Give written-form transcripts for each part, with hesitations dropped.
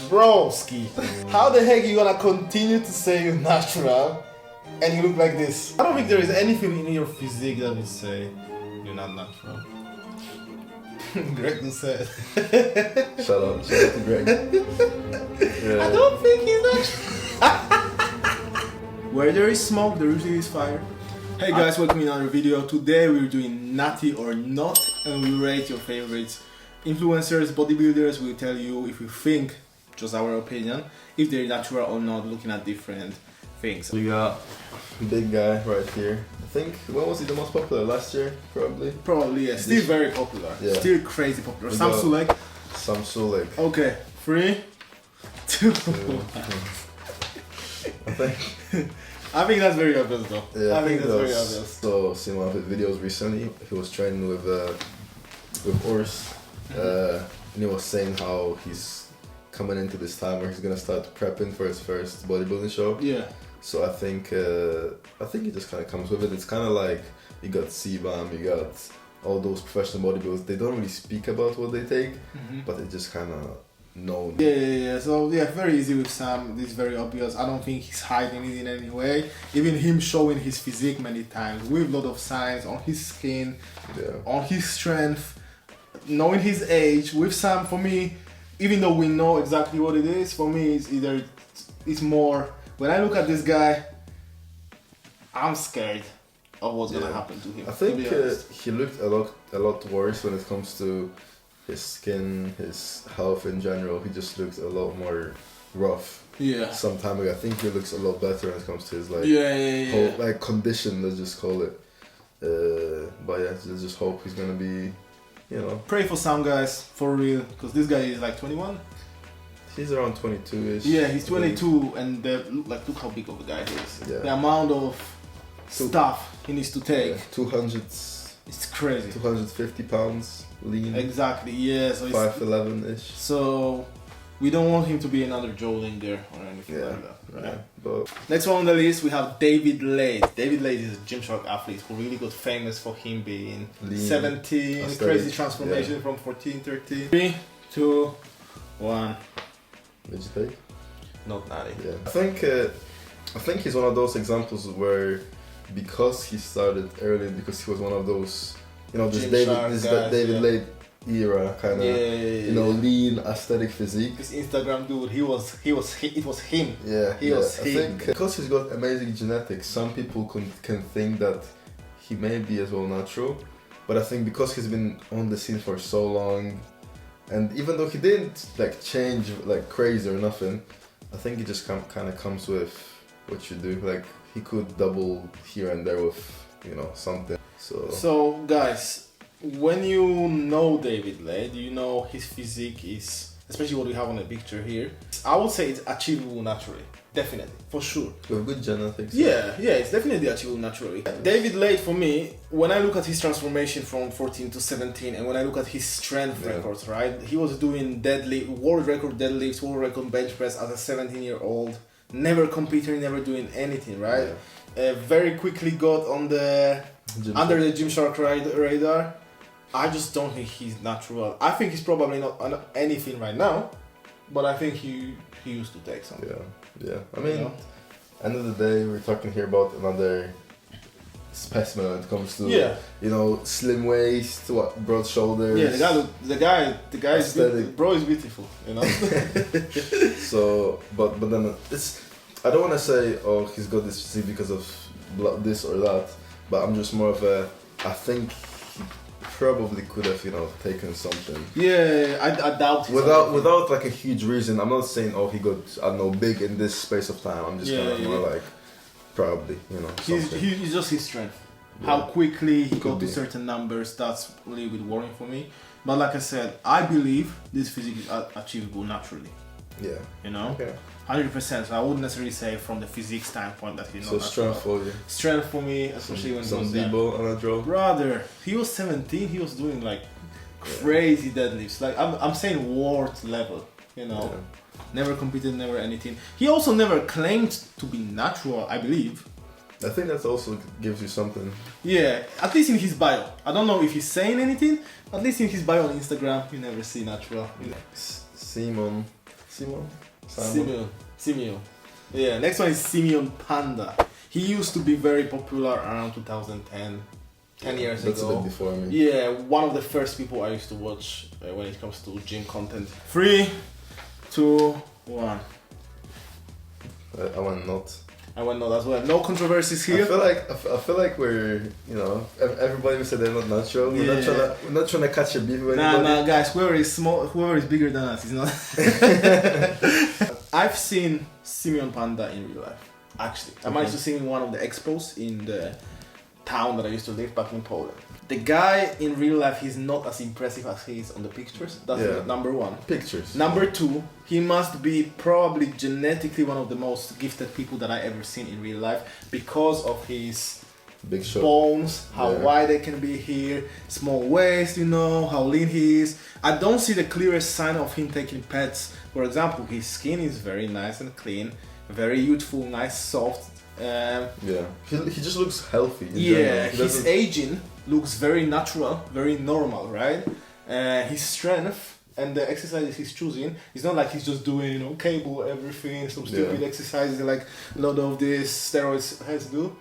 Broski, how the heck you gonna continue to say you're natural and you look like this? I don't think there is anything in your physique that would say you're not natural. Greg said. Shout out to Greg. Yeah. I don't think he's natural. Where there is smoke, there usually is fire. Hey guys, welcome to another video. Today we're doing Natty or Not, and we rate your favorites. Influencers, bodybuilders will tell you if you think, just our opinion, if they're natural or not, looking at different things. We got big guy right here. I think, when was he the most popular? Last year, probably? Probably, yeah. Still very popular. Yeah. Still crazy popular. Sam Sulek. Okay, 3, 2, 1. I think that's very obvious though. Yeah, I think that's very obvious. So, seen one of his videos recently. He was training with Urs. And he was saying how he's coming into this time where he's gonna start prepping for his first bodybuilding show. Yeah. So I think he just kind of comes with it. It's kind of like you got CBAM, you got all those professional bodybuilders. They don't really speak about what they take, but it just kind of known. Yeah. So yeah, very easy with Sam. This is very obvious. I don't think he's hiding it in any way. Even him showing his physique many times with a lot of signs on his skin, on his strength, knowing his age. With Sam, for me, even though we know exactly what it is, for me it's more. When I look at this guy, I'm scared of what's gonna happen to him. I think he looked a lot worse when it comes to his skin, his health in general. He just looked a lot more rough. Yeah. Some time ago, I think he looks a lot better when it comes to his whole, like condition. Let's just call it. But yeah, let's just hope he's gonna be, Pray for Sam, guys, for real, because this guy is like 21. He's around 22-ish. Yeah, he's 22, and look how big of a guy he is. Yeah. The amount of stuff he needs to take. 200. It's crazy. 250 pounds lean. Exactly. Yeah. So 5'11"-ish. So we don't want him to be another Joe Linger or anything like that. Right? Yeah. But next one on the list, we have David Lade. David Lade is a Gymshark athlete who really got famous for him being lean, 17, aesthetic, crazy transformation from 14, 13. 3, 2, 1. Did you take? Not Natty. Yeah. I think he's one of those examples where, because he started early, because he was one of those, this David Lade era kind of, lean aesthetic physique. This Instagram dude, it was him. Yeah. He was him. I think because he's got amazing genetics, some people can think that he may be as well natural, but I think because he's been on the scene for so long. And even though he didn't change crazy or nothing, I think it just kind of comes with what you do. Like he could double here and there with something. So guys, when you know David Lade, you know his physique is, especially what we have on the picture here, I would say it's achievable naturally. Definitely, for sure. With good genetics. Yeah, it's definitely achievable naturally. David Lade, for me, when I look at his transformation from 14 to 17, and when I look at his strength records, right? He was doing world record deadlifts, world record bench press as a 17-year-old, never competing, never doing anything, right? Yeah. Very quickly got on under the Gymshark radar. I just don't think he's natural. I think he's probably not on anything right now, but I think he used to take something. Yeah. I mean, end of the day, we're talking here about another specimen when it comes to slim waist, broad shoulders. Yeah, the guy is beautiful. Bro is beautiful, So, but then I don't want to say he's got this physique because of this or that, but I'm just more of I think he probably could have taken something. Yeah, I doubt without a huge reason. I'm not saying he got big in this space of time. I'm just kind of more probably he's just his strength. How quickly he got to certain numbers, that's a little bit worrying for me. But like I said, I believe this physique is achievable naturally. Yeah. Okay. 100%. So I wouldn't necessarily say from the physique standpoint that he's not. So strength for you. Strength for me, especially when some Debo on a draw. Brother, he was 17. He was doing crazy deadlifts. I'm saying world level. Never competed, never anything. He also never claimed to be natural, I believe. I think that also gives you something. Yeah, at least in his bio. I don't know if he's saying anything. At least in his bio on Instagram, you never see natural. Simeon. Yeah, next one is simeonpanda. He used to be very popular around 2010, 10 years That's ago. a bit before me. Yeah, one of the first people I used to watch when it comes to gym content. 3, 2, 1. I want not. I went not as well. No controversies here. I feel like we're, you know, everybody will say they're not natural. Yeah. We're not trying to catch a beef with Nah, anybody. guys. Whoever is bigger than us is not. I've seen simeonpanda in real life. Actually, I managed to see him in one of the expos in the town that I used to live back in Poland. The guy in real life, he's not as impressive as he is on the pictures. That's number one. Pictures. Number two, he must be probably genetically one of the most gifted people that I ever seen in real life because of his big shot. bones, how wide they can be here, small waist, you know, how lean he is. I don't see the clearest sign of him taking pets. For example, his skin is very nice and clean, very youthful, nice, soft. He just looks healthy. His aging looks very natural, very normal, right? His strength and the exercises he's choosing, it's not like he's just doing, you know, cable everything, some stupid exercises like a lot of these steroids heads do.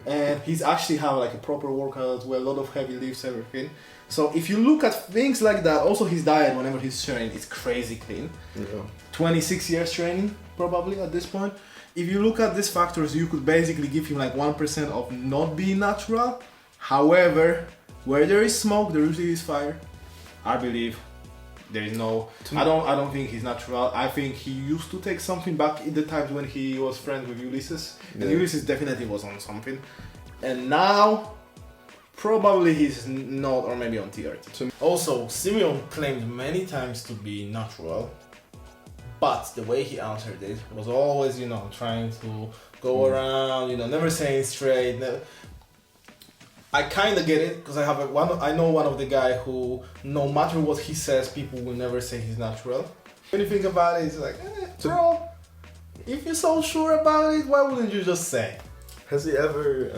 And he's actually have like a proper workout as well, a lot of heavy lifts, everything. So if you look at things like that, also his diet whenever he's training, it's crazy clean. 26 years training probably at this point. If you look at these factors, you could basically give him like 1% of not being natural. However, where there is smoke, there usually is fire. I believe there is no. I don't think he's natural. I think he used to take something back in the times when he was friends with Ulysses. And Ulysses definitely was on something. And now, probably he's not, or maybe on TRT. Also, Simeon claimed many times to be natural. But the way he answered it was always, you know, trying to go around, you know, never saying straight. I kind of get it because I know one of the guy who, no matter what he says, people will never say he's natural. When you think about it, it's like, bro, if you're so sure about it, why wouldn't you just say? Has he ever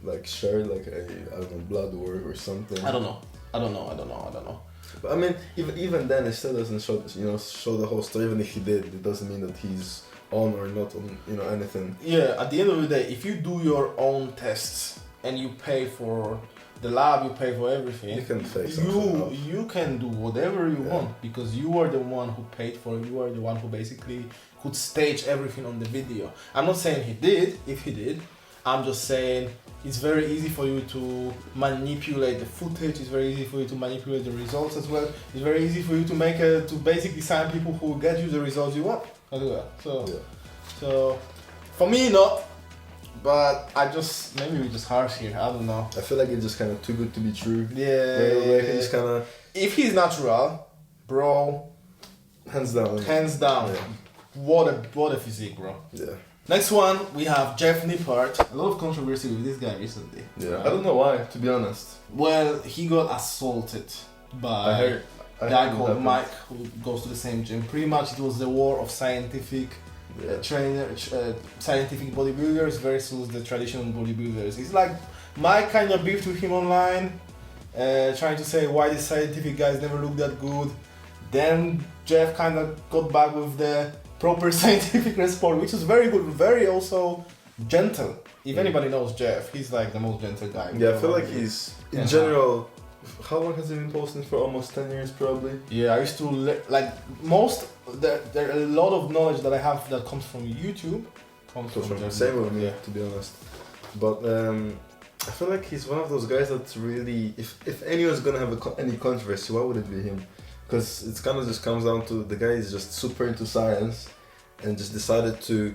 like shared like a blood work or something? I don't know. But I mean, even then, it still doesn't show the whole story. Even if he did, it doesn't mean that he's on or not on, you know, anything. Yeah, at the end of the day, if you do your own tests and you pay for the lab, you pay for everything. You can fake something. You can do whatever you want because you are the one who paid for it. You are the one who basically could stage everything on the video. I'm not saying he did. If he did, I'm just saying. It's very easy for you to manipulate the footage. It's very easy for you to manipulate the results as well. It's very easy for you to basically sign people who get you the results you want as well. So for me, not. But maybe we're just harsh here. I don't know. I feel like it's just kind of too good to be true. Yeah. If he's natural, bro. Hands down. Yeah. What a physique, bro. Yeah. Next one, we have Jeff Nippard. A lot of controversy with this guy recently. Yeah, I don't know why, to be honest. Well, he got assaulted by a guy called Mike who goes to the same gym. Pretty much it was the war of scientific scientific bodybuilders versus the traditional bodybuilders. It's like Mike kind of beefed with him online, trying to say why these scientific guys never look that good. Then Jeff kind of got back with the proper scientific response, which is very good, very also gentle. If anybody knows Jeff, he's like the most gentle guy. Yeah, I feel like he's, in general, how long has he been posting for? Almost 10 years probably? Yeah, I used to, there are a lot of knowledge that I have that comes from YouTube. Same with me, to be honest. But I feel like he's one of those guys that's really, if anyone's gonna have any controversy, why would it be him? Because it kind of just comes down to the guy is just super into science and just decided to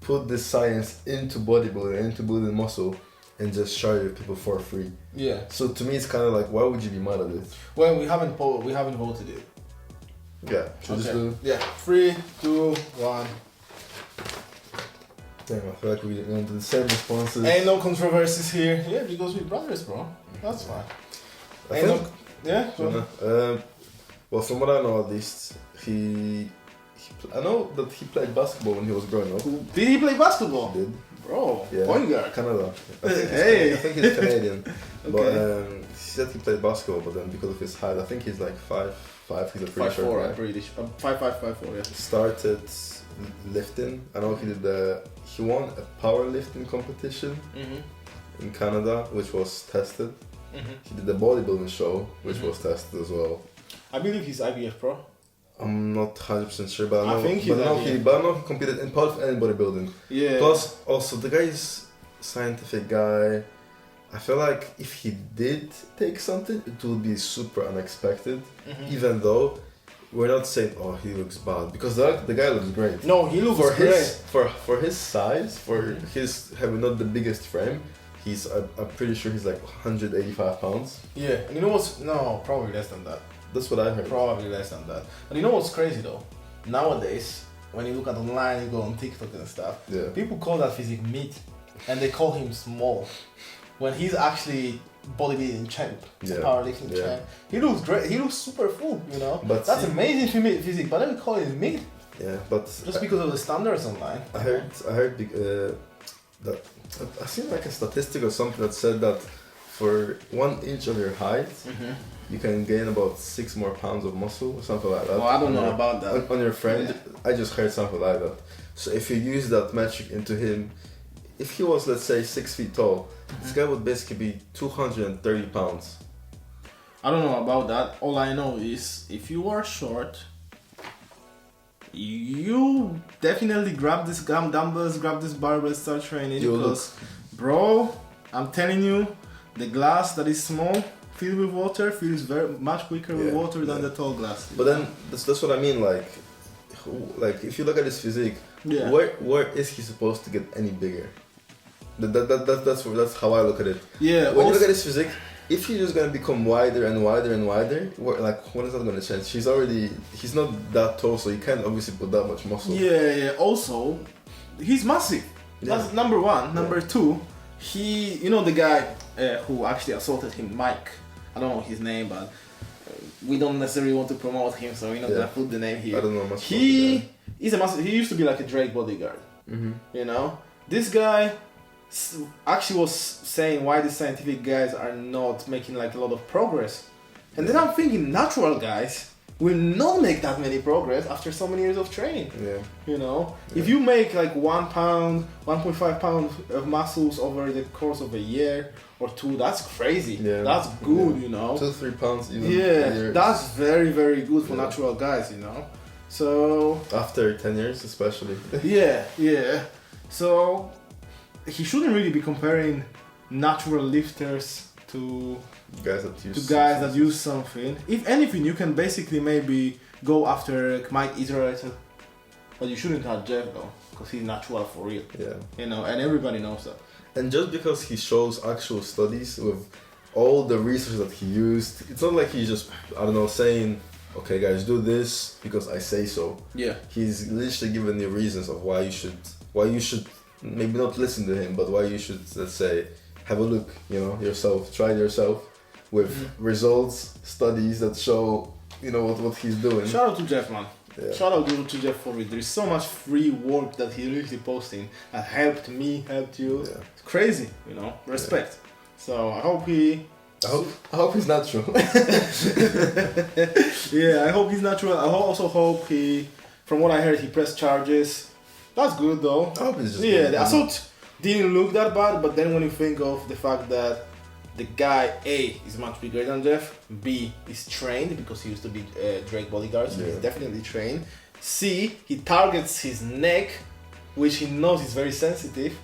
put this science into bodybuilding, into building muscle, and just share it people for free. Yeah. So to me, it's kind of like, why would you be mad at it? Well, we haven't voted it. Yeah. Should just do? Yeah. 3, 2, 1. Damn, I feel like we're going to the same responses. Ain't no controversies here. Yeah, because we're brothers, bro. That's fine. Well, from what I know, at least I know that he played basketball when he was growing up. Did he play basketball? He did. Bro, yeah. Point guard. Canada. I think he's Canadian. Okay. But he said he played basketball, but then because of his height, I think he's like 5'4" 5'5". He's a pretty 5'4", short guy. I'm British. 5'5", 5'4", yeah. Started lifting. I know he won a powerlifting competition in Canada, which was tested. He did the bodybuilding show, which was tested as well. I believe he's IBF pro. I'm not 100% sure, but I think know he competed in part and bodybuilding. Yeah. Plus, also the guy is scientific guy. I feel like if he did take something, it would be super unexpected. Even though we're not saying, oh, he looks bad, because the guy looks great. No, he looks great. For his size, for his having not the biggest frame, I'm pretty sure he's like 185 pounds. Yeah, and you know what's probably less than that. That's what I heard. Probably less than that. But you know what's crazy though? Nowadays, when you look at online, you go on TikTok and stuff. Yeah. People call that physique meat, and they call him small, when he's actually bodybuilding champ, powerlifting champ. He looks great. He looks super full. You know. But that's amazing physique. But then we call it meat. Yeah, but just because of the standards online. I heard that I seen like a statistic or something that said that for 1 inch of your height, you can gain about 6 more pounds of muscle or something like that. Well, I don't know about that. On your friend, I just heard something like that. So if you use that metric into him, if he was, let's say, 6 feet tall, this guy would basically be 230 pounds. I don't know about that. All I know is if you are short, you definitely grab this dumbbells, grab this barbell, start training. Bro, I'm telling you, the glass that is small, filled with water, feels very much quicker with water than the tall glass. But then that's what I mean. Like if you look at his physique, where is he supposed to get any bigger? That's how I look at it. Yeah. When you look at his physique, if he's just gonna become wider and wider and wider, when is that gonna change? He's not that tall, so he can't obviously put that much muscle. Yeah. Also, he's massive. That's number one. Number two, the guy who actually assaulted him, Mike. I don't know his name, but we don't necessarily want to promote him, so we're not gonna put the name here. I don't know much. He's a massive. He used to be like a Drake bodyguard. You know, this guy actually was saying why the scientific guys are not making like a lot of progress, and then I'm thinking natural guys will not make that many progress after so many years of training. You know, if you make like 1 pound, 1.5 pounds of muscles over the course of a year or two, that's crazy. That's good. You know, 2-3 pounds even. That's very, very good for natural guys. You know, so after 10 years especially. So he shouldn't really be comparing natural lifters to guys that use something. If anything, you can basically maybe go after Mike Israel, but you shouldn't have Jeff though, because he's natural for real. You know, and everybody knows that. And just because he shows actual studies with all the research that he used, it's not like he's just, I don't know, saying, okay guys, do this because I say so. He's literally given you reasons of why you should maybe not listen to him, but why you should, let's say, have a look, yourself, try it yourself with results, studies that show, what he's doing. Shout out to Jeff, man. Shout out to Jeff for it. There's so much free work that he's really posting that helped me, helped you. It's crazy, respect. So I hope he's natural. I hope he's natural. I also hope from what I heard, he pressed charges. That's good though. I hope it's just the assault didn't look that bad, but then when you think of the fact that the guy A is much bigger than Jeff, B is trained because he used to be Drake bodyguard, so he's definitely trained. C, he targets his neck, which he knows is very sensitive.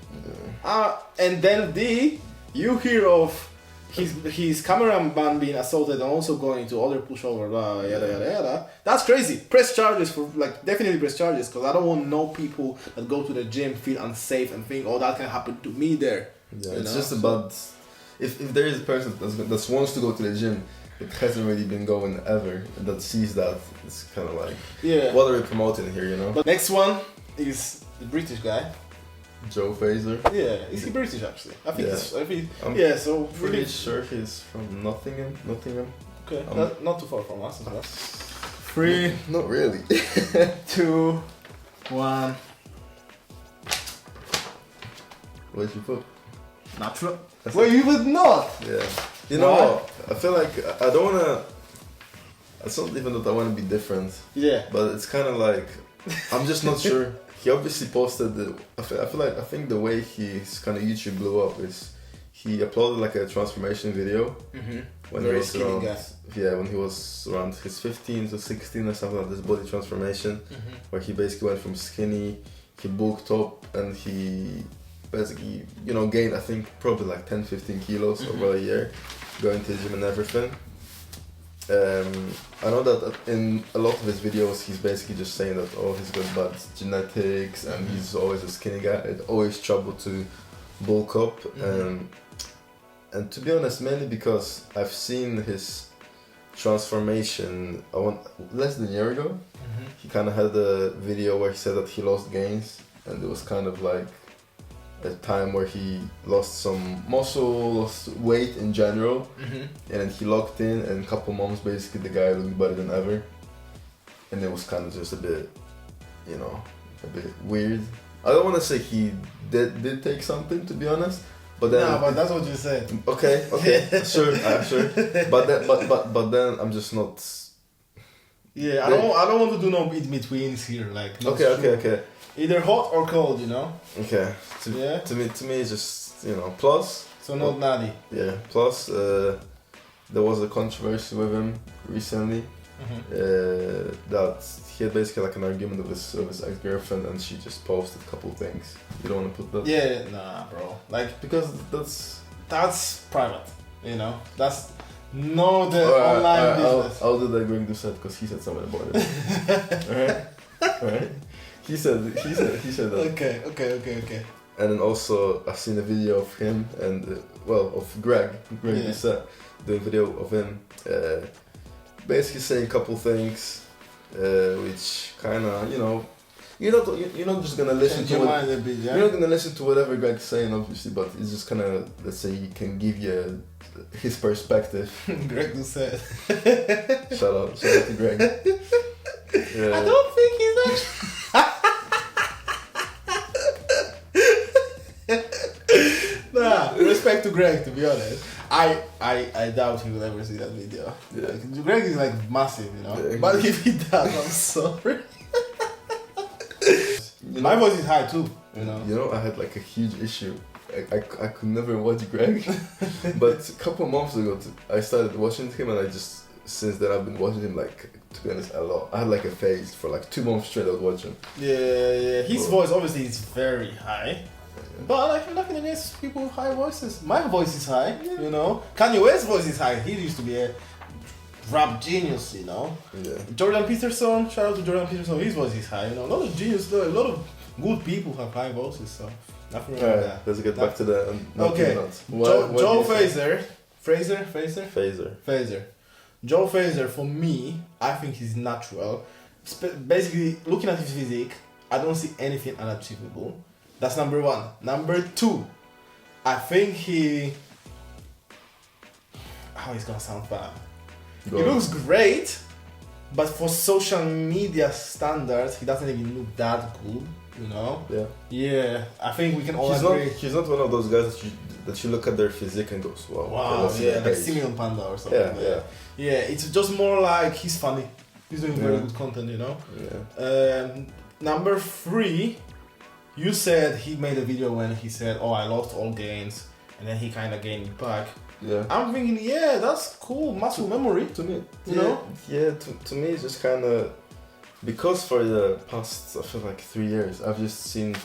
And then D, you hear of his cameraman being assaulted and also going to other pushover, yada. That's crazy. Press charges definitely press charges, because I don't want no people that go to the gym feel unsafe and think, oh, that can happen to me there. It's just about if there is a person that wants to go to the gym, it hasn't really been going ever, and that sees that, it's kind of like, what are we promoting here, But next one is the British guy. Joe Fraser. Is he British actually? I think so pretty sure he's from Nottingham. Okay, not too far from us as well. 3, not really. 2, 1. Where'd you put? Natural. Well, you would not. You know what? I feel like I don't wanna. It's not even that I want to be different. Yeah. But it's kind of like, I'm just not sure. He obviously posted I think the way his kind of YouTube blew up is he uploaded like a transformation video when he was around, when he was around his 15 to 16 or something like this body transformation, where he basically went from skinny, he bulked up, and he basically, you know, gained, I think, probably like 10-15 kilos over a year, going to the gym and everything. I know that in a lot of his videos he's basically just saying that, oh, he's got bad genetics and he's always a skinny guy, it's always trouble to bulk up. And to be honest, mainly because I've seen his transformation less than a year ago. He kind of had a video where he said that he lost gains, and it was kind of like a time where he lost some muscle, lost weight in general, and then he locked in, and a couple months basically the guy looked better than ever, and it was kind of just a bit, you know, a bit weird. I don't want to say he did take something, to be honest, but then but that's what you said. Okay, sure. But then I'm just not. Yeah, I don't want to do no in betweens here, like. Okay. Either hot or cold, you know. Okay. To me, it's just, you know, plus. So not Natty. Yeah. Plus, there was a controversy with him recently. That he had basically like an argument with his ex-girlfriend, and she just posted a couple things. You don't want to put that? Yeah, nah, bro. Like, because that's private, you know. That's not the online business. I'll do the agreeing to set because he said something about it. Alright. He said that. Okay. And then also I've seen a video of him and of Greg Bicep, doing a video of him basically saying a couple things which kind of, you know, you're not just gonna listen to you're not gonna listen to whatever Greg's saying, obviously, but it's just kind of, let's say, he can give you his perspective. Greg Bicep. Shout out to Greg. I don't think he's actually. Nah, respect to Greg, to be honest. I doubt he will ever see that video. Yeah. Like, Greg is like massive, you know. Yeah, but if he does, I'm sorry. My voice is high too, you know. You know, I had like a huge issue. I could never watch Greg, but a couple months ago I started watching him, and I just, since then I've been watching him, like, to be honest, a lot. I had like a phase for like 2 months straight I was watching. Yeah. His voice obviously is very high. But I'm not against people with high voices. My voice is high, you know. Kanye West's voice is high. He used to be a rap genius, you know. Yeah. Jordan Peterson, shout out to Jordan Peterson. His voice is high, you know. A lot of genius, a lot of good people have high voices, so nothing wrong with that. Let's get back to the okay. Joe Fraser. Joe Fraser, for me, I think he's natural. Basically, looking at his physique, I don't see anything unachievable. That's number one. Number two, I think he's gonna sound bad. He looks great, but for social media standards, he doesn't even look that good, you know? Yeah, I think we can all agree. He's not one of those guys that you look at their physique and goes, wow, like simeonpanda or something. Yeah, it's just more like he's funny. He's doing very good content, you know? Yeah. Number three, you said he made a video when he said, oh, I lost all gains, and then he kind of gained it back. Yeah. I'm thinking, that's cool, muscle memory to me, you know? Yeah, to me it's just kind of, because for the past, I feel like 3 years, I've just seen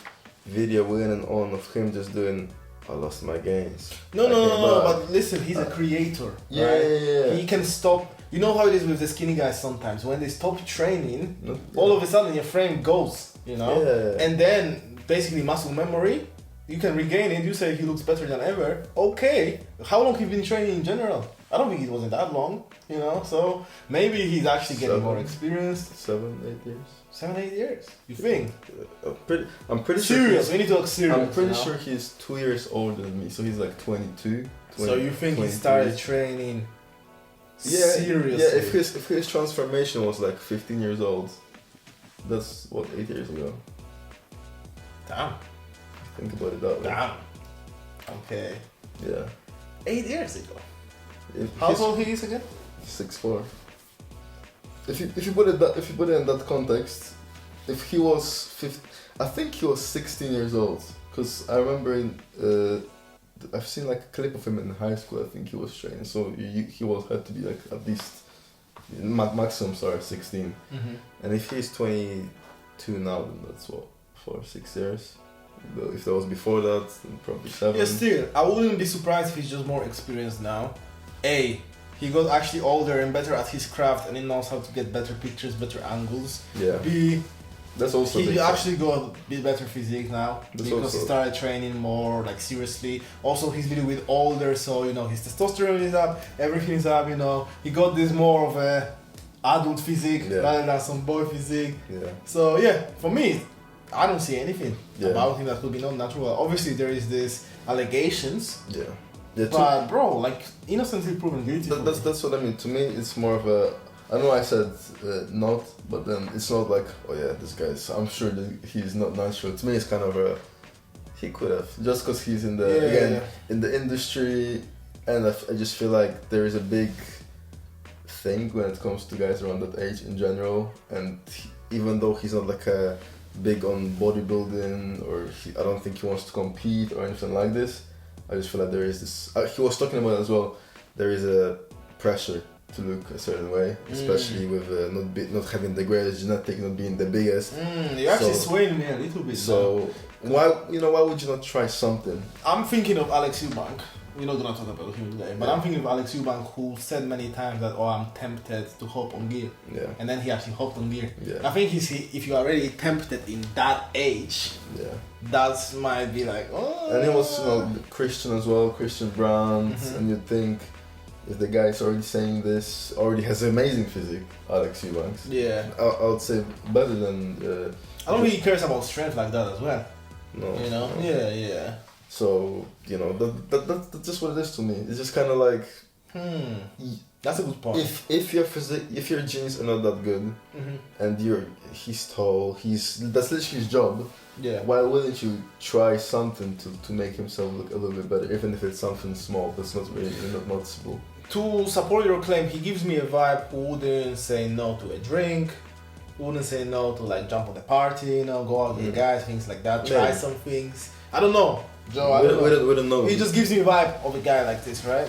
video in and on of him just doing, I lost my gains. No, but listen, he's a creator, right? Yeah. He can stop. You know how it is with the skinny guys sometimes. When they stop training, all of a sudden your frame goes, you know? Yeah. And then, basically muscle memory, you can regain it. You say he looks better than ever. Okay, how long have you been training in general? I don't think it wasn't that long, you know. So maybe he's actually getting more experienced. 7, 8 years. 7, 8 years. You think? I'm pretty serious. Sure. We need to talk serious. I'm pretty sure he's 2 years older than me. So he's like 22. So you think 23. He started training? Seriously? Yeah. If his transformation was like 15 years old, that's what, 8 years ago. Damn. Think about it that way. Damn. Okay. Yeah. 8 years ago. How old he is again? 6'4". if you put it in that context, if he was I think he was 16 years old, because I remember I've seen like a clip of him in high school. I think he was training, so he had to be like at least maximum 16. And if he's 22 now, then that's what, for 6 years. If that was before that, then probably 7. Yeah, still, I wouldn't be surprised if he's just more experienced now. A, he got actually older and better at his craft, and he knows how to get better pictures, better angles. Yeah. B, that's also he actually got a bit better physique now, that's because he started training more like seriously. Also, he's a little bit older, so you know his testosterone is up, everything is up. You know, he got this more of a adult physique rather than some boy physique. Yeah. So yeah, for me, I don't see anything about him that could be not natural. Obviously, there is this allegations. Yeah. But bro, like innocently proven guilty. That's what I mean. To me, it's more of a. I know I said not, but then it's not like, oh yeah, this guy's. I'm sure that he's not natural. To me, it's kind of a. He could have, just because he's in the in the industry, and I just feel like there is a big thing when it comes to guys around that age in general, and even though he's not like a big on bodybuilding, or I don't think he wants to compete or anything like this. I just feel like there is this. He was talking about it as well. There is a pressure to look a certain way, especially with not having the greatest genetic, not being the biggest. You're actually swaying me a little bit. So why would you not try something? I'm thinking of Alex Eubank. We're not gonna talk about him today, but I'm thinking of Alex Eubank, who said many times that I'm tempted to hop on gear, and then he actually hopped on gear. I think if you're already tempted in that age, that might be like And he was Christian as well, Christian Brown, and you think if the guy is already saying this, already has amazing physique, Alex Eubanks. I would say better than. I don't think he cares about strength like that as well. No. You know? No. So, you know, that's just what it is to me. It's just kind of like, that's a good point. If your genes are not that good, and he's tall, that's literally his job. Why wouldn't you try something to make himself look a little bit better, even if it's something small that's not really not noticeable? To support your claim, he gives me a vibe who wouldn't say no to a drink, wouldn't say no to like jump on the party, go out with the guys, things like that, try some things. I don't know. Joe, we don't know. He just gives me a vibe of a guy like this, right?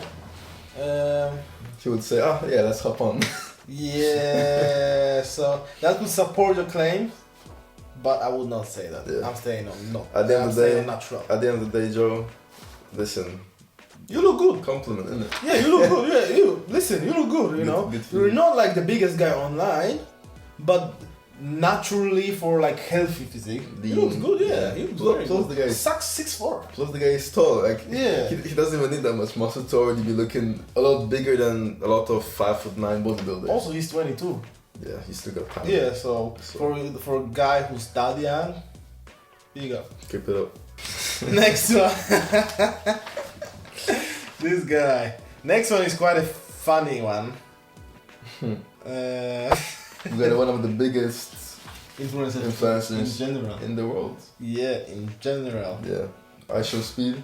He would say, let's hop on. So that would support your claim, but I would not say that. I'm staying on no. At the end of the day, natural. At the end of the day, Joe, listen. You look good. Compliment, innit? Yeah, you look good. You look good. You know, you're not like the biggest guy online, but naturally for like healthy physique, he looks good. He looks plus the guy sucks 6'4". Plus the guy is tall. Like he doesn't even need that much muscle to already be looking a lot bigger than a lot of 5'9" bodybuilders. Also, he's 22. Yeah, he's still got time. Yeah, so for a guy who's that young, here you go. Keep it up. Next one. This guy. Next one is quite a funny one. We got one of the biggest influencers in general in the world. Yeah, in general. Yeah. ishowspeed.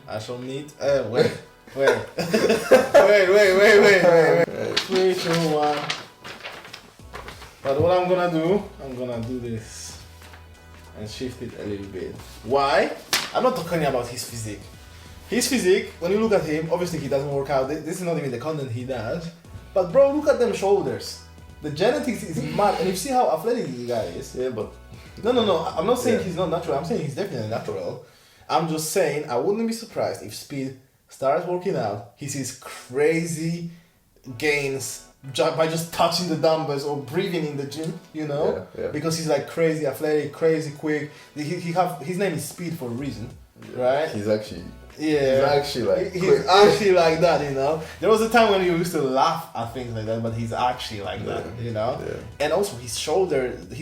Wait. Wait. 3, 2, 1. But what I'm gonna do this and shift it a little bit. Why? I'm not talking about his physique. His physique, when you look at him, obviously he doesn't work out. This is not even the content he does. But bro, look at them shoulders. The genetics is mad, and you see how athletic the guy is. Yeah, but no. I'm not saying he's not natural. I'm saying he's definitely natural. I'm just saying I wouldn't be surprised if Speed starts working out. He sees crazy gains by just touching the dumbbells or breathing in the gym. Because he's like crazy athletic, crazy quick. His name is Speed for a reason, right? He's actually. He's actually like that, There was a time when he used to laugh at things like that, but he's actually like that, And also his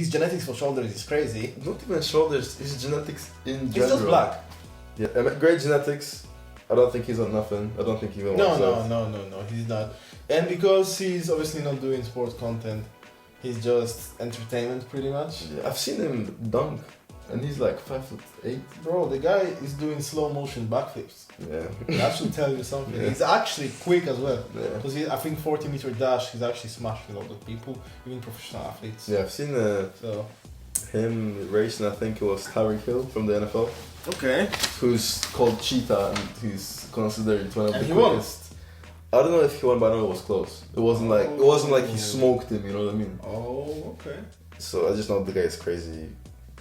genetics for shoulders is crazy. Not even shoulders, his genetics in general. He's just black. Yeah, great genetics. I don't think he's on nothing. I don't think he even wants No, he's not. And because he's obviously not doing sports content, he's just entertainment pretty much. Yeah, I've seen him dunk And he's like 5'8". Bro, the guy is doing slow motion backflips. Yeah. That should tell you something. Yeah. He's actually quick as well. Yeah. Because I think 40-meter dash, he's actually smashed a lot of people, even professional athletes. Yeah, I've seen So. him racing. I think it was Tyreek Hill from the NFL. Okay. Who's called Cheetah, and he's considered one of And the he won. quickest. I don't know if he won, but I know it was close. It wasn't like he smoked him. You know what I mean? Oh, okay. So I just know the guy is crazy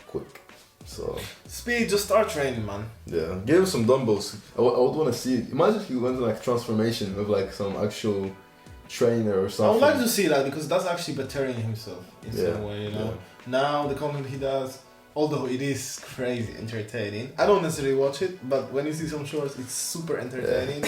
quick. So Speed, just start training, man. yeah, give him some dumbbells. I would want to see it. Imagine if he went to like transformation with like some actual trainer or I something. would like to see that because that's actually bettering himself in some way, you know. Now the content he does, although it is crazy entertaining, I don't necessarily watch it, but when you see some shorts, it's super entertaining.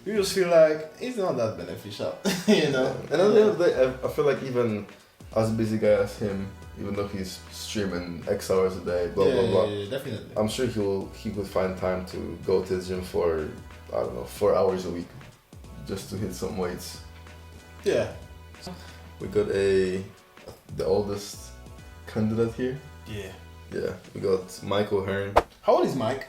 You just feel like it's not that beneficial, you know. And at the end of the day, I feel like even as busy guy as him, even though he's streaming X hours a day, blah blah blah. Yeah, definitely. I'm sure he could find time to go to the gym for, I don't know, 4 hours a week, just to hit some weights. Yeah. We got the oldest candidate here. Yeah. Yeah, we got Michael Hearn. How old is Mike?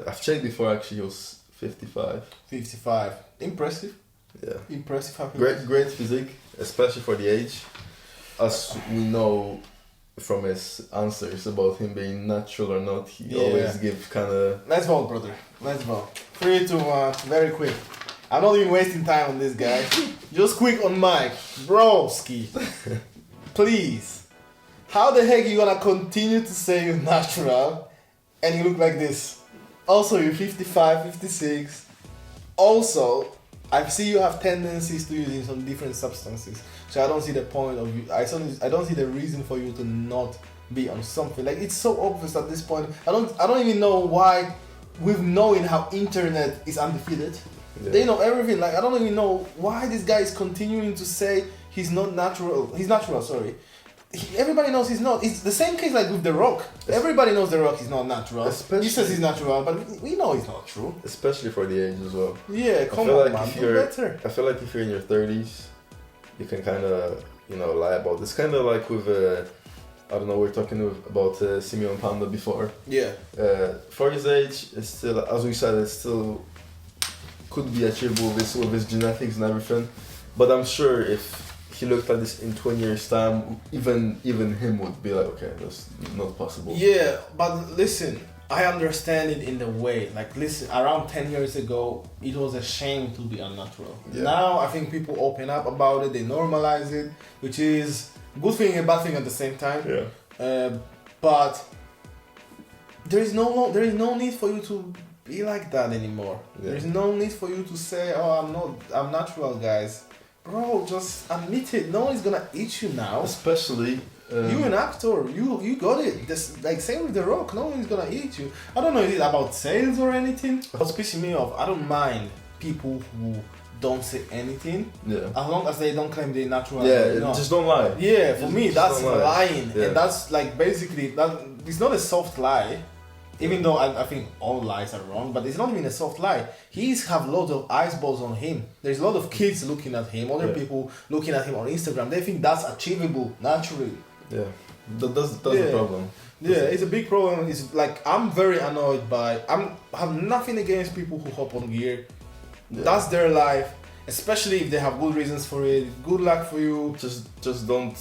I've checked before. Actually, he was 55. 55. Impressive. Yeah. Impressive. Great physique, especially for the age. As we know from his answers about him being natural or not, he always gives kind of... Let's vote, brother. Let's vote. 3, 2, 1. Very quick. I'm not even wasting time on this guy. Just quick on Mike. Broski. Please. How the heck you gonna continue to say you're natural and you look like this? Also, you're 55, 56. Also, I see you have tendencies to using some different substances. So I don't see the point of you. I don't see the reason for you to not be on something. Like, it's so obvious at this point. I don't even know why, with knowing how internet is undefeated. Yeah. They know everything. Like, I don't even know why this guy is continuing to say he's not natural. He's natural, sorry. Everybody knows he's not. It's the same case like with The Rock. Everybody knows The Rock is not natural. He says he's natural, but we know it's not true. Especially for the age as well. Yeah, come on, man. Do better. I feel like if you're in your 30s, you can kind of, lie about this. Kind of like with, I don't know, we were talking about simeonpanda before. Yeah. For his age, it's still, as we said, it still could be achievable with his genetics and everything. But I'm sure if he looked like this in 20 years' time, even him would be like, okay, that's not possible. Yeah, but listen, I understand it in the way. Like, listen, around 10 years ago, it was a shame to be unnatural. Yeah. Now, I think people open up about it, they normalize it, which is a good thing and a bad thing at the same time. Yeah. But there is no need for you to be like that anymore. Yeah. There's no need for you to say, oh, I'm natural, guys. Bro, just admit it. No one's gonna eat you now. Especially you an actor. You got it. This, like, same with The Rock. No one's gonna eat you. I don't know if it's about sales or anything. What's pissing me off, I don't mind people who don't say anything. Yeah. As long as they don't claim they're natural. Yeah, just don't lie. Yeah, for me that's lying. Yeah. And that's like basically that. It's not a soft lie. Even though I think all lies are wrong, but it's not even a soft lie. He's have loads of eyeballs on him. There's a lot of kids looking at him, other people looking at him on Instagram. They think that's achievable naturally. Yeah, that's the problem. Yeah, it's a big problem. It's like, I'm very annoyed by. I have nothing against people who hop on gear. Yeah. That's their life, especially if they have good reasons for it. Good luck for you. Just don't.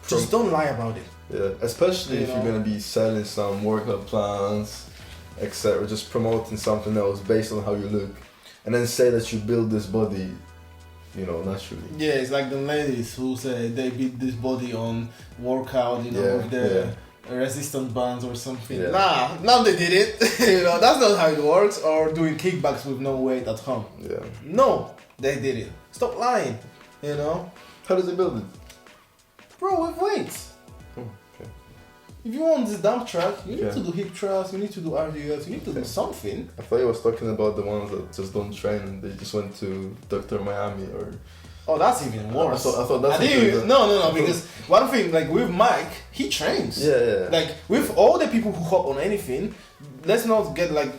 Just don't lie about it. Yeah, especially if you're gonna be selling some workout plans, etc. Just promoting something else based on how you look, and then say that you build this body, naturally. Yeah, it's like the ladies who say they beat this body on workout, with the resistance bands or something. Yeah. Now they did it. That's not how it works. Or doing kickbacks with no weight at home. Yeah. No, they did it. Stop lying. How does they build it? Bro, with weights. Okay. If you want this dump track, you need to do hip thrust, you need to do RDLs, you need to do something. I thought he was talking about the ones that just don't train and they just went to Dr. Miami or... Oh, that's even worse. I thought that's... No, because one thing, like with Mike, he trains. Yeah. Like with all the people who hop on anything, let's not get like...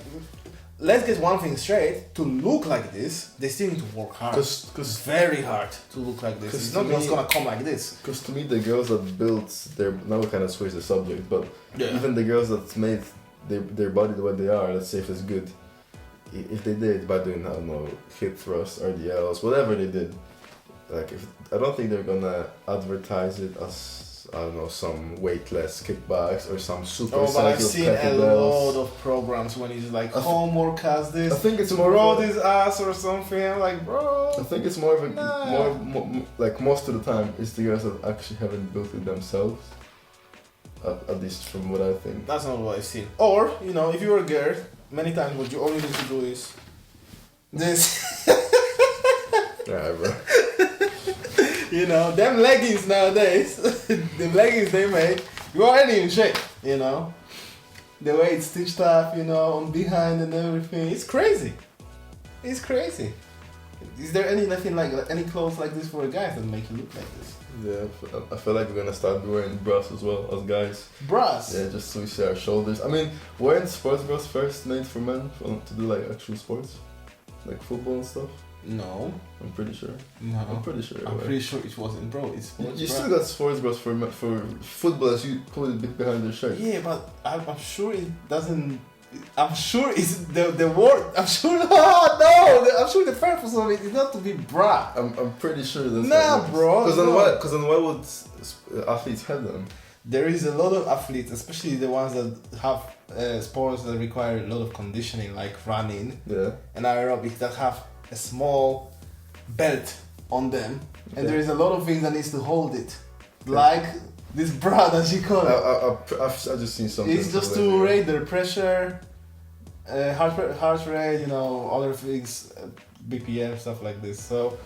let's get one thing straight. To look like this, they still need to work hard. Because very hard to look like this. It's not just gonna come like this. Because to me, the girls that built their, now we kind of switch the subject, but even the girls that made their body the way they are, let's say if it's good, if they did by doing, I don't know, hip thrusts, RDLs, whatever they did, like I don't think they're gonna advertise it as, I don't know, some weightless kickbacks or some super. Oh, but I've seen a lot of programs when he's like, homework has this. I think it's more grow this ass or something. I'm like, bro. I think it's more of a more like most of the time it's the girls that actually haven't built it themselves. At least from what I think. That's not what I've seen. Or, you know, if you're a girl, many times what you only need to do is this. Yeah, bro. You know, them leggings nowadays, the leggings they make, you're already in shape, you know. The way it's stitched up, you know, on behind and everything. It's crazy. It's crazy. Is there anything like any clothes like this for a guy that make you look like this? Yeah, I feel like we're gonna start wearing bras as well as guys. Bras? Yeah, just so we see our shoulders. I mean, weren't sports bras first made for men to do like actual sports? Like football and stuff? No. I'm pretty sure. No. I'm pretty sure. I'm pretty sure it wasn't, bro. It's sports You bra. still got sports bras for footballers, you put it behind their shirt. Yeah, but I'm sure it doesn't. I'm sure it's the word. I'm sure. Oh no! I'm sure the purpose of it is not to be bra. I'm pretty sure that's. Nah, bro. Because then why would athletes have them? There is a lot of athletes, especially the ones that have sports that require a lot of conditioning, like running and aerobics, that have a small belt on them, and there is a lot of things that needs to hold it, like this bra that you call it. I've just seen something. It's just to rate their pressure, heart rate, you know, other things, BPM, stuff like this. So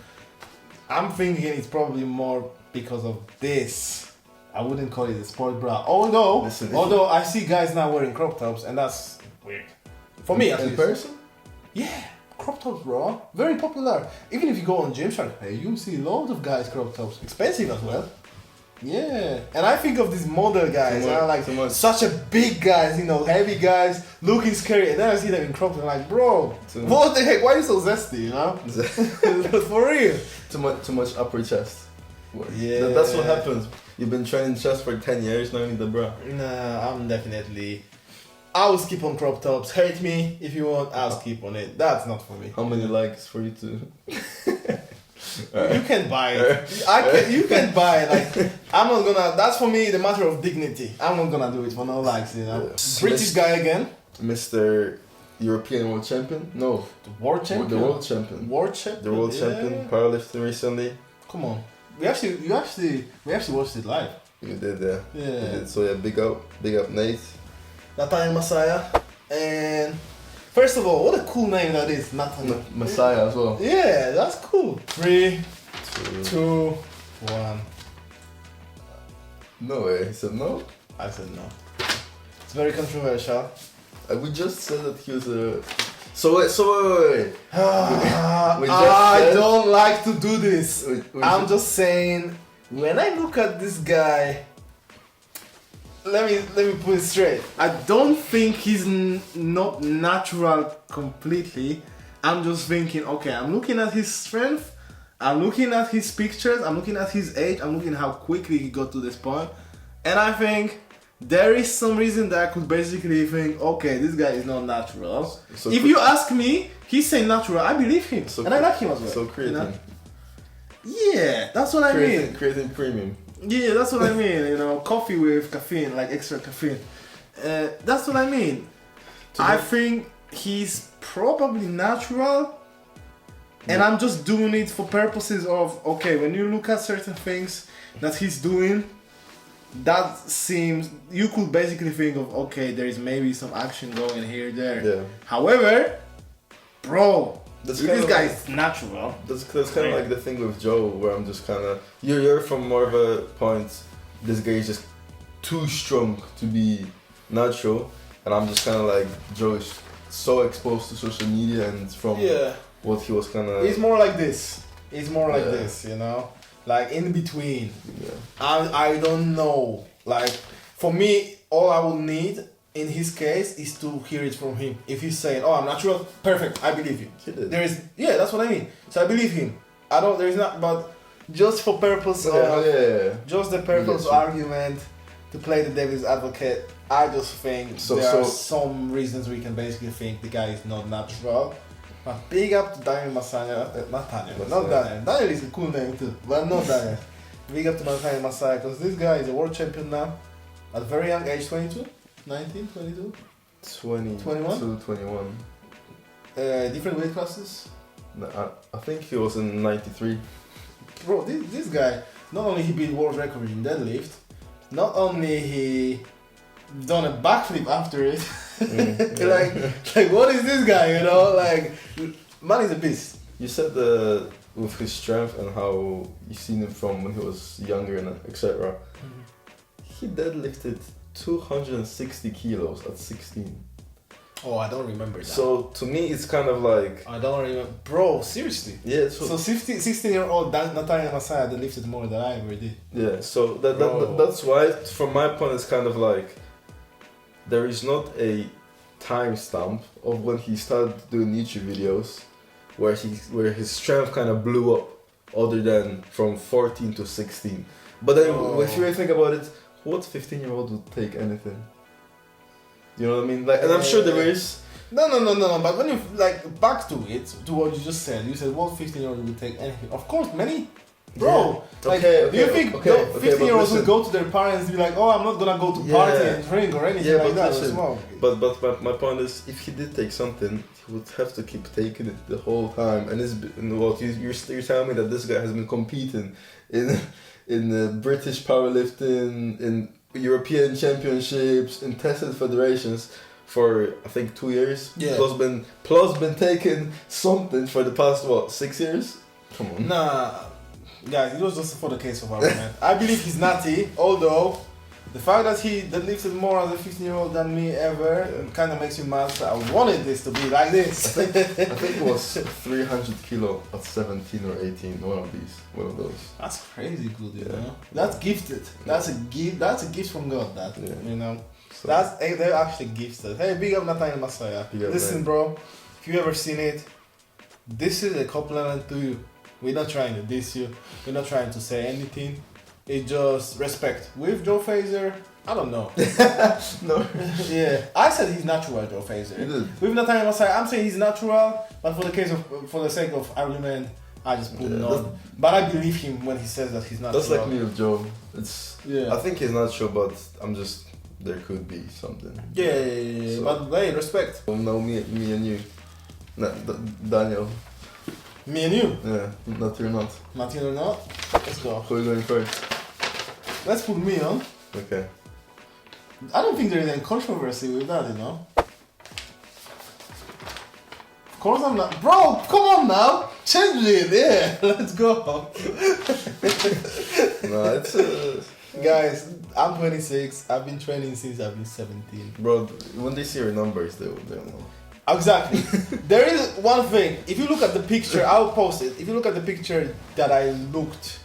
I'm thinking it's probably more because of this. I wouldn't call it a sport bra. Although I see guys now wearing crop tops, and that's weird. For me, at least. In person? Yeah, crop tops, bro. Very popular. Even if you go on Gymshark, you see loads of guys crop tops. Expensive as well. Yeah, and I think of these model guys, and I'm like such a big guys, you know, heavy guys, looking scary, and then I see them in crop tops, I'm like, bro, what the heck? Why are you so zesty, you know? For real. Too much upper chest. Yeah, that's what happens. You've been training chest for 10 years, now you need the bra. Nah, I will skip on crop tops. Hate me if you want, I'll skip on it. That's not for me. How many likes for you to? You can buy it. You can buy it. Like, I'm not gonna. That's for me the matter of dignity. I'm not gonna do it for no likes, you know. British guy again. Mr. European World Champion? No. The World Champion. The World Champion. World Champion. The World Champion powerlifting recently. Come on. We actually watched it live. You did, yeah. Yeah. You did. So yeah, big up, Nate. Nathaniel Messiah, and first of all, what a cool name that is, Nathaniel. Messiah as well. Yeah, that's cool. 3, 2, 1. No way. He said no? I said no. It's very controversial. We just said that he was a... So wait. I don't like to do this. I'm just saying, when I look at this guy, let me put it straight. I don't think he's not natural completely. I'm just thinking, okay, I'm looking at his strength, I'm looking at his pictures, I'm looking at his age, I'm looking at how quickly he got to this point, and I think there is some reason that I could basically think, okay, this guy is not natural. So if you ask me, he's saying natural, I believe him, and I like him as well. So creatine. You know? Yeah, that's what I mean. Creatine premium. Yeah, that's what I mean. You know, coffee with caffeine, like extra caffeine. That's what I mean. I think he's probably natural, and I'm just doing it for purposes of, okay, when you look at certain things that he's doing, that seems, you could basically think of, okay, there is maybe some action going here, there. Yeah. However, bro, this guy is natural. That's kind of like the thing with Joe, where I'm just kind of, you're from more of a point, this guy is just too strong to be natural, and I'm just kind of like, Joe is so exposed to social media, and from what he was kind of... He's more like this. He's more like this, you know? Like in between. Yeah. I don't know. Like, for me, all I will need in his case is to hear it from him. If he's saying, "Oh, I'm natural," perfect, I believe you. There is, yeah, that's what I mean. So I believe him. I don't. There is not, but just for purpose of just the purpose of argument to play the devil's advocate. I just think there are some reasons we can basically think the guy is not natural. But big up to Daniel Masaya, not Daniel. Daniel is a cool name too, but not Daniel. Big up to Daniel Masaya because this guy is a world champion now at a very young age, 22, 19, 22? 21? 21. Different weight classes? No, I think he was in 93. Bro, this guy, not only he beat world record in deadlift, not only he done a backflip after it. like what is this guy, you know? Like, man is a beast. You said with his strength and how you seen him from when he was younger and etc. He deadlifted 260 kilos at 16. Oh, I don't remember that. So to me, it's kind of like I don't remember, bro. Seriously. Yeah. So 16-year-old Natty Masaya deadlifted more than I ever did. Yeah. So that's why, from my point, it's kind of like there is not a timestamp of when he started doing YouTube videos where his strength kind of blew up, other than from 14 to 16. But then, if you really think about it, what 15-year-old would take anything? You know what I mean? Like, and I'm sure there is. No. But when you back to it, to what you just said, you said what 15-year-old would take anything. Of course, many. Bro, do you think 15-year-olds would go to their parents and be like, "Oh, I'm not gonna go to party and drink or anything like that"? But my point is, if he did take something, he would have to keep taking it the whole time. And you're telling me that this guy has been competing in British powerlifting, in European championships, in tested federations for I think 2 years. Yeah. Plus been taking something for the past 6 years. Come on. Nah. Guys, it was just for the case of argument. I believe he's natty, although the fact that he deadlifted more as a 15-year-old than me ever kind of makes me mad. So I wanted this to be like this. I think it was 300 kilo at 17 or 18. One of those. That's crazy good, you know. That's gifted. That's a gift. That's a gift from God. That you know. So, they're actually gifted. Hey, big up Natty Masaya. Listen, bro. If you ever seen it, this is a compliment to you. We're not trying to diss you. We're not trying to say anything. It's just respect. With Joe Fraser, I don't know. No. Yeah, I said he's natural, Joe Fraser. With Natty Masaya, I'm saying he's natural, but for the sake of argument, I just put it on. But I believe him when he says that he's natural. That's like me with Joe. I think he's natural, but there could be something. Yeah. So, but hey, respect. Well, no, me and you. Daniel. Me and you? Yeah, nattyornot. Nattyornot? Let's go. Who are you going first? Let's put me on. Okay. I don't think there is any controversy with that, you know? Of course I'm not. Bro, come on now! Change it, yeah! Let's go! No, it's Guys, I'm 26. I've been training since I've been 17. Bro, when they see your numbers, they'll know. Exactly. There is one thing. If you look at the picture, I'll post it. If you look at the picture that I looked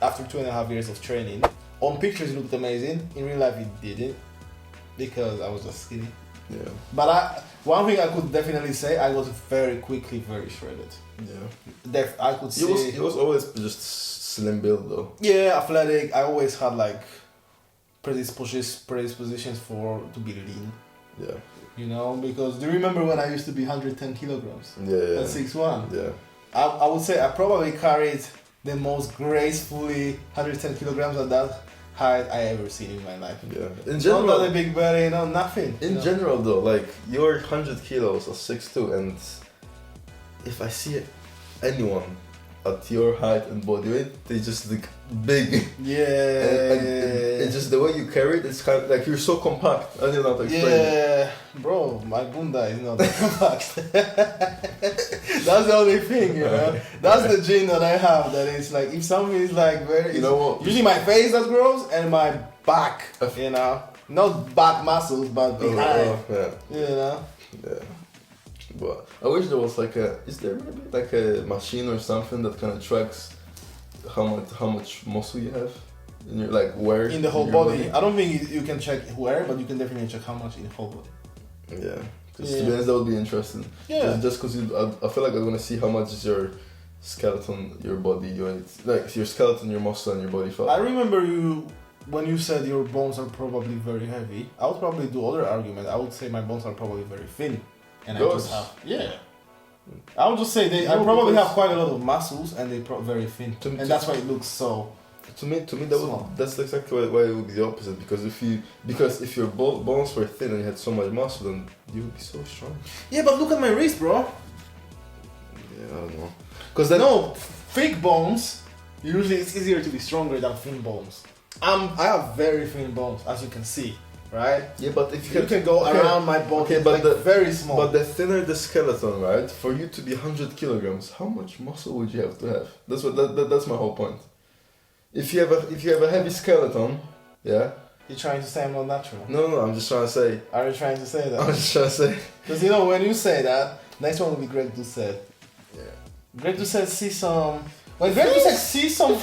after 2.5 years of training, on pictures it looked amazing. In real life, it didn't, because I was just skinny. Yeah. But one thing I could definitely say, I was very quickly very shredded. Yeah. I could see. He was always just slim build though. Yeah, athletic. I always had predispositions to be lean. Yeah. You know, because do you remember when I used to be 110 kilograms? Yeah. At 6'1"? Yeah. I would say I probably carried the most gracefully 110 kilograms at that height I ever seen in my life. Yeah. In general, not a big belly, nothing. In general though, like you're 100 kilos or 6'2", and if I see anyone at your height and body weight, they just look big. Yeah. And just the way you carry it, it's kind of like you're so compact. I don't know how to explain it. Yeah, bro, my bunda is not that compact. That's the only thing, you know. That's the gene that I have. That is like if something is like very. You know what? Usually my face that grows and my back. You know, not back muscles, but behind. Yeah. You know. Yeah. But I wish there was is there maybe like a machine or something that kind of tracks how much muscle you have? In your, like where? In the whole your body. I don't think you can check where, but you can definitely check how much in the whole body. Yeah. Because to be honest, that would be interesting. Yeah. Just because I feel like I want to see how much is your skeleton, your body weight, like your skeleton, your muscle, and your body fat. I remember when you said your bones are probably very heavy. I would probably do other argument. I would say my bones are probably very thin, and I just have I would just say I probably have quite a lot of muscles, and they're very thin, and that's why it looks so. To me, that's exactly why it would be the opposite. Because if your bones were thin and you had so much muscle, then you would be so strong. Yeah, but look at my wrist, bro. Yeah, I don't know. Because thick bones, usually it's easier to be stronger than thin bones. I have very thin bones, as you can see, right? Yeah, but if you can go around my bone, but like very small. But the thinner the skeleton, right? For you to be 100 kilograms, how much muscle would you have to have? That's my whole point. If you have a heavy skeleton, yeah. You're trying to say I'm not natural. No, I'm just trying to say. Are you trying to say that? I'm just trying to say. Because when you say that, next one will be Greg Doucette. Yeah. Greg Doucette sees some. When Greg Doucette sees some. 6'2",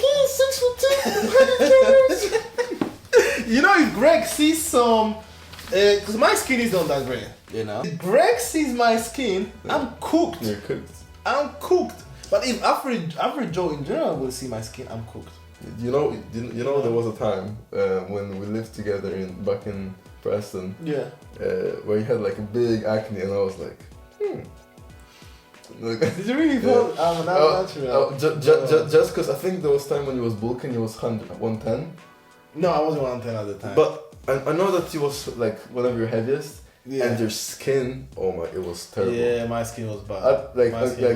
if Greg sees some. Because my skin is not that great, If Greg sees my skin, I'm cooked. You're cooked. I'm cooked. But if average Joe in general will see my skin, I'm cooked. You know, there was a time when we lived together back in Preston. Yeah. Where you had like a big acne, and I was like, Did you really feel I'm not natural? Just because I think there was time when you was bulking, you was 110. No, I wasn't 110 at the time. But I know that you was like one of your heaviest, and your skin, it was terrible. Yeah, my skin was bad.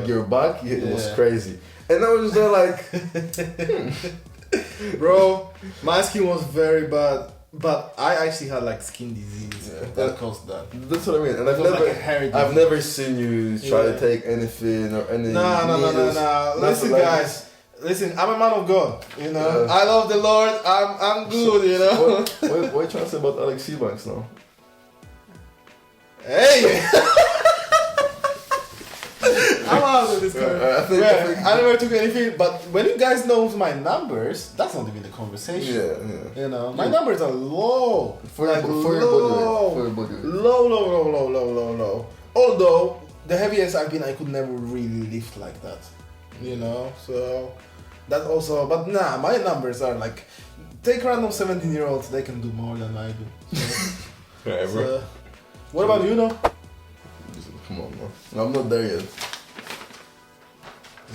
Your back, it was crazy. And I was just there like, Bro, my skin was very bad, but I actually had like skin disease that caused that. That's what I mean. And I've never seen you try to take anything or any. No. Listen, guys. Listen, I'm a man of God. I love the Lord. I'm good. What are you trying to say about Alex Seabanks now? Hey. I'm out of this conversation. I never took anything, but when you guys know my numbers, that's not even the conversation. Yeah. My numbers are low. For your body weight. Low. Although the heaviest I've been, I could never really lift like that. So that also. But my numbers are like, take random 17-year-olds, they can do more than I do. So, what about you, though? Come on, man. No, I'm not there yet.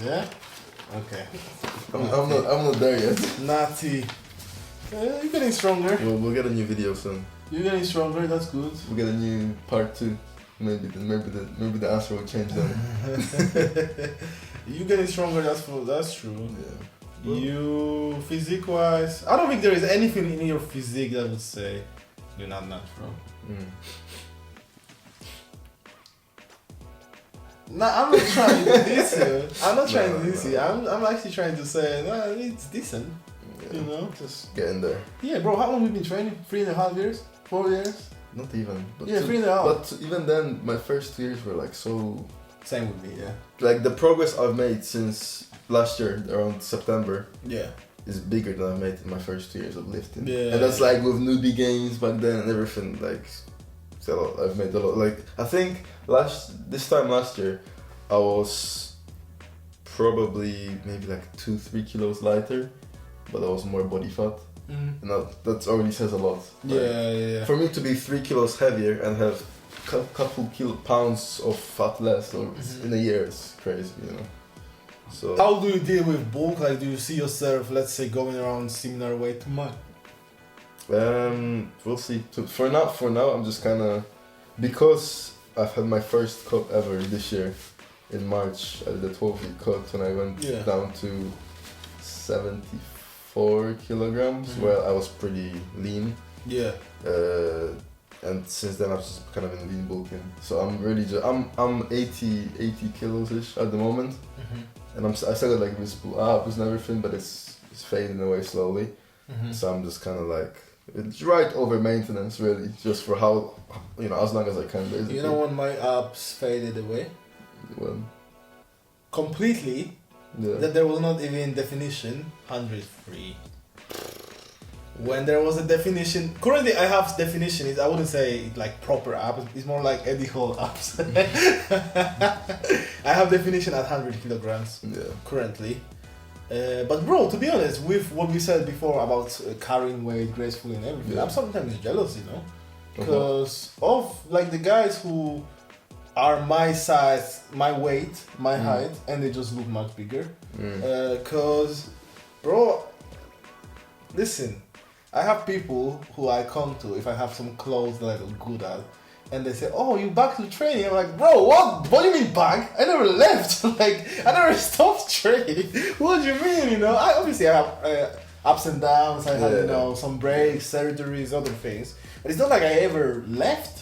Yeah? Okay. I'm not there yet. Natty. You're getting stronger. We'll get a new video soon. You're getting stronger, that's good. We'll get a new part 2. Maybe the answer will change then. You getting stronger, that's true. Yeah. Well, you physique wise, I don't think there is anything in your physique that would say you're not natural. No, I'm not trying to diss you. I'm not trying to diss you. I'm actually trying to say, no, it's decent. Yeah, just get in there. Yeah, bro, how long have you been training? 3.5 years? 4 years? Not even. But 3.5. But even then, my first 2 years were like so... Same with me, yeah. Like the progress I've made since last year, around September, is bigger than I've made in my first 2 years of lifting. Yeah. And that's like with newbie gains back then and everything, like... So I've made a lot. Like, I think this time last year, I was probably maybe like 2-3 kilos lighter, but I was more body fat. And that already says a lot. Yeah. For me to be 3 kilos heavier and have a couple pounds of fat less in a year is crazy, So how do you deal with bulk? Like, do you see yourself, let's say, going around similar weight to mine? We'll see. For now, I'm just kind of, because I've had my first cut ever this year in March. I did a 12-week cut when I went down to 74 kilograms, where I was pretty lean. Yeah. And since then I've just kind of been lean bulking. So I'm really I'm 80 kilos ish at the moment, and I still got like visible abs and everything, but it's fading away slowly. So I'm just kind of like. It's right over maintenance, really, just for how, as long as I can, basically. You know when my abs faded away? When? Completely. Yeah. That there was not even definition. 103. when there was a definition. Currently, I have definition. I wouldn't say like proper abs. It's more like Eddie Hall abs. I have definition at 100 kilograms currently. But bro, to be honest, with what we said before about carrying weight gracefully and everything, I'm sometimes jealous, you know, because of like the guys who are my size, my weight, my height, and they just look much bigger. Cause, bro, listen, I have people who I come to if I have some clothes that I look good at, and they say, "Oh, you back to training?" I'm like, "Bro, what? What do you mean back? I never left. Like, I never stopped training. What do you mean? You know, I obviously have ups and downs. I had, you know, some breaks, surgeries, other things, but it's not like I ever left."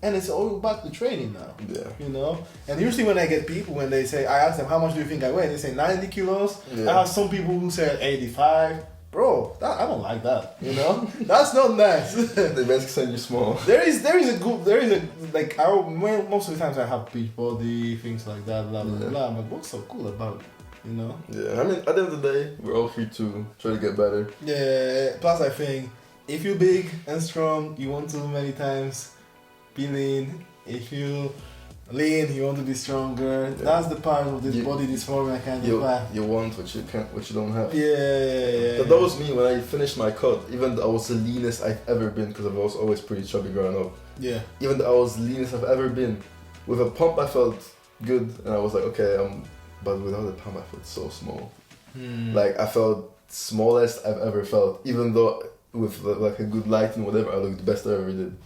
And it's all back to training now. Yeah. You know? And usually when I get people, when they say, I ask them, how much do you think I weigh? They say 90 kilos. Yeah. I have some people who say 85. Bro, I don't like that. You know? That's not nice. They basically say you're small. There is like, most of the times I have beach body, things like that, blah, blah, blah. But what's so cool about it? You know? Yeah, I mean, at the end of the day, we're all free to try to get better. Yeah, plus I think, if you're big and strong, you want to many times be lean. If you lean, you want to be stronger. Yeah. That's the part of this body dysmorphia kind of path. You want what you can't, what you don't have. Yeah. That was me when I finished my cut. Even though I was the leanest I've ever been, because I was always pretty chubby growing up. Yeah. Even though I was the leanest I've ever been, with a pump I felt good, and I was like, okay, but without the pump I felt so small. Like I felt smallest I've ever felt. Even though with like a good light and whatever, I looked the best I ever did.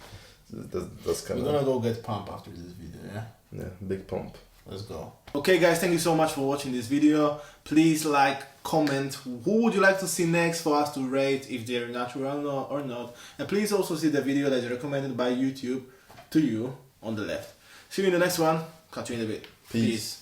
That's kind of. We're gonna go get pump after this video, yeah? Yeah, big pump. Let's go. Okay guys, thank you so much for watching this video. Please like, comment, who would you like to see next for us to rate, if they're natural or not. And please also see the video that is recommended by YouTube to you on the left. See you in the next one. Catch you in a bit. Peace.